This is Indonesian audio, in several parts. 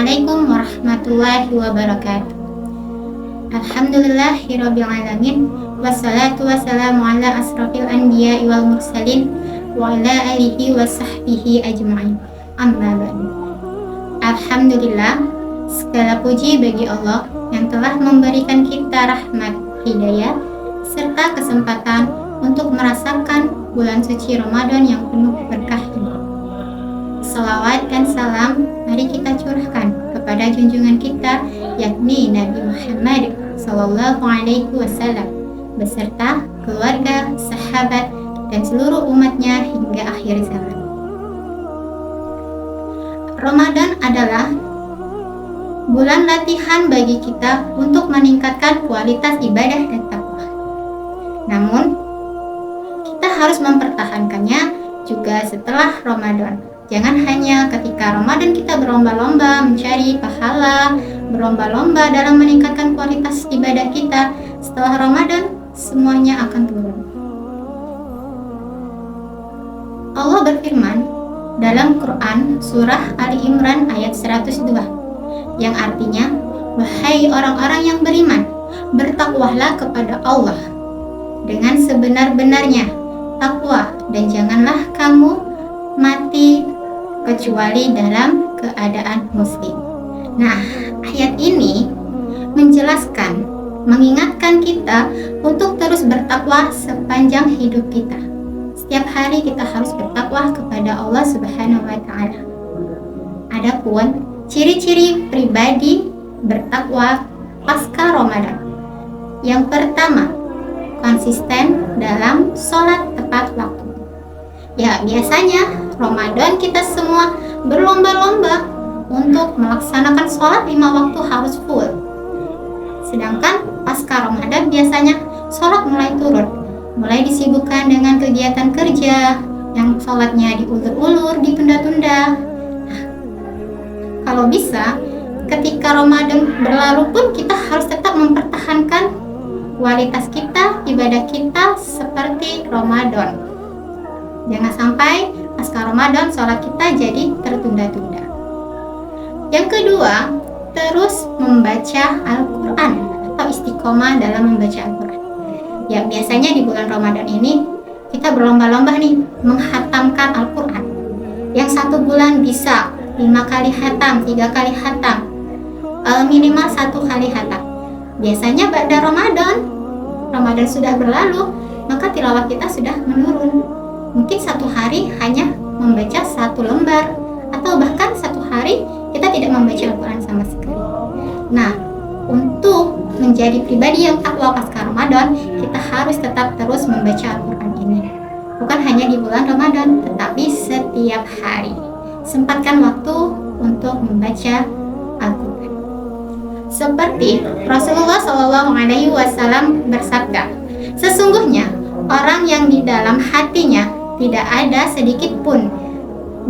Assalamualaikum warahmatullahi wabarakatuh. Alhamdulillahirabbil alamin wassalatu wassalamu ala asrofil anbiya'i wal mursalin wa ala alihi wa sahbihi ajma'in. Amma ba'du. Alhamdulillah, segala puji bagi Allah yang telah memberikan kita rahmat, hidayah, serta kesempatan untuk merasakan bulan suci Ramadan yang penuh berkah ini. Salawat dan salam mari kita curahkan kepada junjungan kita, yakni Nabi Muhammad Sallallahu Alaihi Wasallam beserta keluarga, sahabat, dan seluruh umatnya hingga akhir zaman. Ramadan adalah bulan latihan bagi kita untuk meningkatkan kualitas ibadah dan takwa. Namun, kita harus mempertahankannya juga setelah Ramadan. Jangan hanya ketika Ramadan kita berlomba-lomba mencari pahala, berlomba-lomba dalam meningkatkan kualitas ibadah kita. Setelah Ramadan, semuanya akan turun. Allah berfirman dalam Quran surah Ali Imran ayat 102 yang artinya, wahai orang-orang yang beriman, bertakwalah kepada Allah dengan sebenar-benarnya takwa, dan janganlah kamu mati kecuali dalam keadaan muslim. Nah, ayat ini menjelaskan, mengingatkan kita untuk terus bertakwa sepanjang hidup kita. Setiap hari kita harus bertakwa kepada Allah Subhanahu wa Ta'ala. Adapun ciri-ciri pribadi bertakwa pasca Ramadan. Yang pertama, konsisten dalam sholat tepat waktu. Ya, biasanya Ramadan kita semua berlomba-lomba untuk melaksanakan sholat 5 waktu harus full. Sedangkan pasca Ramadan biasanya sholat mulai turun, mulai disibukkan dengan kegiatan kerja yang sholatnya diulur-ulur, ditunda-tunda. Nah, kalau bisa, ketika Ramadan berlalu pun kita harus tetap mempertahankan kualitas kita, ibadah kita seperti Ramadan. Jangan sampai pasca Ramadan sholat kita jadi tertunda-tunda. Yang kedua, terus membaca Al-Quran atau istiqomah dalam membaca Al-Quran. Ya, biasanya di bulan Ramadan ini kita berlomba-lomba nih menghatamkan Al-Quran. Yang 1 bulan bisa 5 kali khatam, 3 kali khatam, minimal 1 kali khatam. Biasanya pada Ramadan sudah berlalu, maka tilawah kita sudah menurun. Mungkin 1 hari hanya membaca 1 lembar, atau bahkan 1 hari kita tidak membaca Al-Quran sama sekali. Nah, untuk menjadi pribadi yang takwa pasca Ramadan, kita harus tetap terus membaca Al-Quran ini. Bukan hanya di bulan Ramadan, tetapi setiap hari. Sempatkan waktu untuk membaca Al-Quran. Seperti Rasulullah SAW bersabda, sesungguhnya orang yang di dalam hatinya tidak ada sedikit pun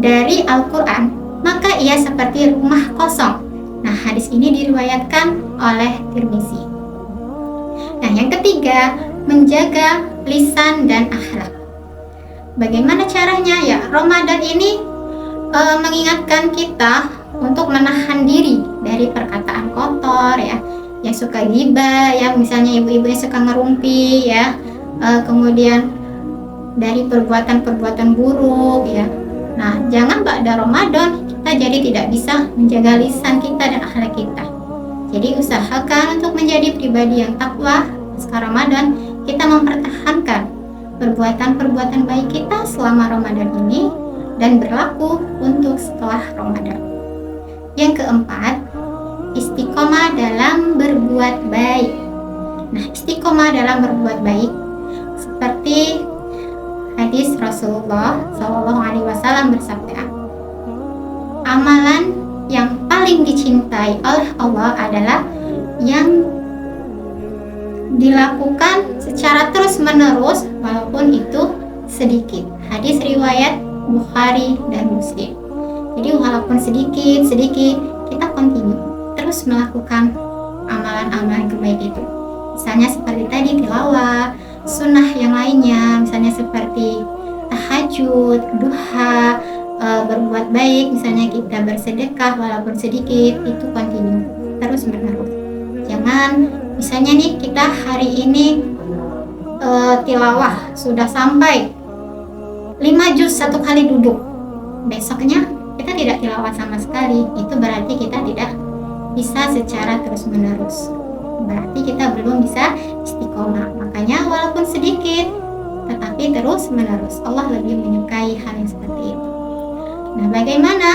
dari Al-Quran, maka ia seperti rumah kosong. Nah, hadis ini diriwayatkan oleh Tirmizi. Nah, yang ketiga, menjaga lisan dan akhlak. Bagaimana caranya? Ya, Ramadan ini mengingatkan kita untuk menahan diri dari perkataan kotor, ya, yang suka ghibah, ya, misalnya ibu-ibu yang suka ngerumpi, ya, kemudian dari perbuatan-perbuatan buruk, ya. Nah, jangan pada Ramadan kita jadi tidak bisa menjaga lisan kita dan akhlak kita. Jadi usahakan untuk menjadi pribadi yang takwa pasca Ramadan. Kita mempertahankan perbuatan-perbuatan baik kita selama Ramadan ini dan berlaku untuk setelah Ramadan. Yang keempat, istiqomah dalam berbuat baik. Nah, istiqomah dalam berbuat baik seperti hadis Rasulullah SAW bersabda, amalan yang paling dicintai oleh Allah adalah yang dilakukan secara terus-menerus walaupun itu sedikit. Hadis riwayat Bukhari dan Muslim. Jadi walaupun sedikit kita continue terus melakukan amalan-amalan kebaikan itu. Misalnya seperti tadi tilawah, sunnah yang lainnya, misalnya seperti tahajud, duha, berbuat baik, misalnya kita bersedekah walaupun sedikit, itu continue terus menerus. Jangan misalnya nih kita hari ini tilawah sudah sampai 5 juz satu kali duduk, besoknya kita tidak tilawah sama sekali, itu berarti kita tidak bisa secara terus menerus, berarti kita belum bisa istiqomah. Makanya walaupun sedikit tetapi terus menerus, Allah lebih menyukai hal yang seperti itu. Nah, bagaimana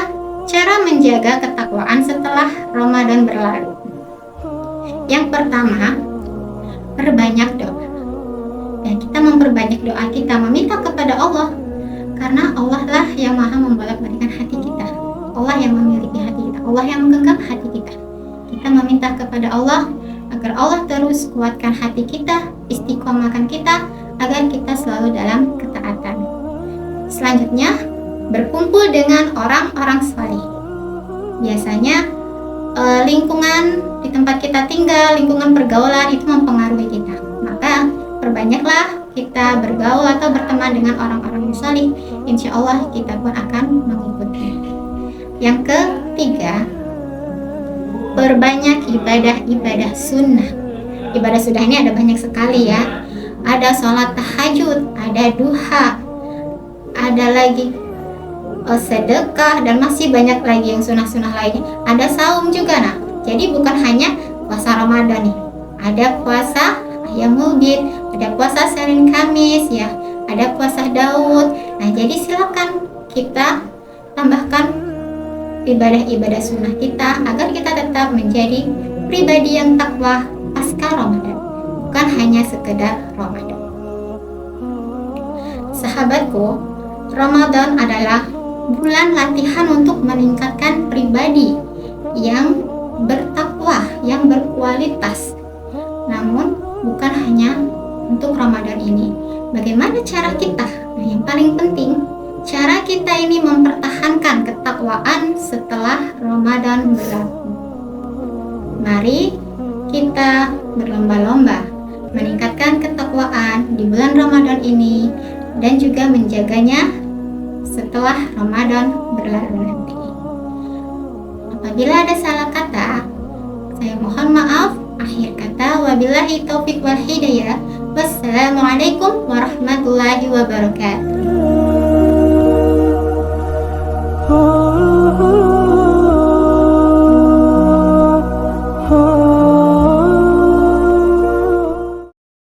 cara menjaga ketakwaan setelah Ramadan berlalu? Yang pertama, perbanyak doa. Dan kita memperbanyak doa kita, meminta kepada Allah, karena Allah lah yang maha membolak-balikan hati kita. Allah yang memiliki hati kita, Allah yang menggenggam hati kita. Kita meminta kepada Allah agar Allah terus kuatkan hati kita, istiqomahkan kita, agar kita selalu dalam ketaatan. Selanjutnya, berkumpul dengan orang-orang saleh. Biasanya lingkungan di tempat kita tinggal, lingkungan pergaulan itu mempengaruhi kita. Maka perbanyaklah kita bergaul atau berteman dengan orang-orang yang saleh. Insya Allah kita pun akan mengikuti. Yang ketiga, perbanyak ibadah-ibadah sunnah. Ibadah sunnah ini ada banyak sekali ya. Ada sholat tahajud, ada duha, ada lagi sedekah, dan masih banyak lagi yang sunnah-sunnah lainnya. Ada saum juga. Nah, jadi bukan hanya puasa Ramadan nih, ada puasa Ayyamul Bid, ada puasa Senin Kamis ya, ada puasa Daud. Nah, jadi silakan kita tambahkan ibadah-ibadah sunnah kita agar kita tetap menjadi pribadi yang takwa pasca Ramadan, bukan hanya sekedar Ramadan. Sahabatku, Ramadan adalah bulan latihan untuk meningkatkan pribadi yang bertakwa, yang berkualitas. Namun bukan hanya untuk Ramadan ini. Bagaimana cara kita? Nah, yang paling penting, cara kita ini mempertahankan ketakwaan setelah Ramadan berlalu. Mari kita berlomba-lomba meningkatkan ketakwaan di bulan Ramadan ini dan juga menjaganya setelah Ramadan berlalu nanti. Apabila ada salah kata, saya mohon maaf. Akhir kata, wabillahi taufiq wal hidayah. Wassalamualaikum warahmatullahi wabarakatuh.